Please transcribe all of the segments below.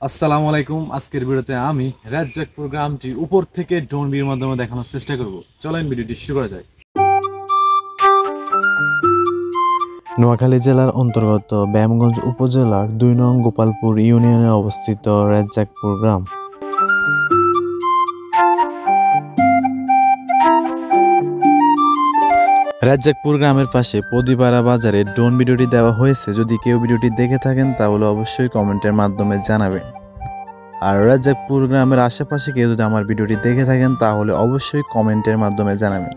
আসসালামু আলাইকুম। আজকের ভিডিওতে আমি রাজ্জাক প্রোগ্রামটি উপর থেকে ড্রোন ভিউর মাধ্যমে দেখানোর চেষ্টা করব। চলেন ভিডিওটি শুরু করা যায়। নোয়াখালী জেলার অন্তর্গত ব্যায়ামগঞ্জ উপজেলার ২ নং গোপালপুর ইউনিয়নে অবস্থিত রাজ্জাকপুর গ্রাম। রাজ্জাকপুর গ্রামের পাশে পদিপাড়া বাজারে ড্রোন ভিডিওটি দেওয়া হয়েছে। যদি কেউ ভিডিওটি দেখে থাকেন তাহলে অবশ্যই কমেন্টের মাধ্যমে জানাবেন। আর রাজ্জাকপুর গ্রামের আশেপাশে কেউ যদি আমার ভিডিওটি দেখে থাকেন তাহলে অবশ্যই কমেন্টের মাধ্যমে জানাবেন।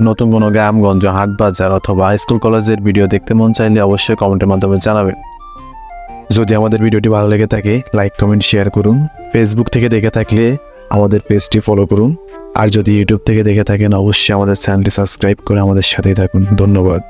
নতুন কোনো গ্রামগঞ্জ, হাট বাজার অথবা স্কুল কলেজের ভিডিও দেখতে মন চাইলে অবশ্যই কমেন্টের মাধ্যমে জানাবেন। যদি আমাদের ভিডিওটি ভালো লেগে থাকে লাইক, কমেন্ট, শেয়ার করুন। ফেসবুক থেকে দেখে থাকলে আমাদের পেজটি ফলো করুন। আর যদি ইউটিউব থেকে দেখে থাকেন অবশ্যই আমাদের চ্যানেলটি সাবস্ক্রাইব করে আমাদের সাথেই থাকুন। ধন্যবাদ।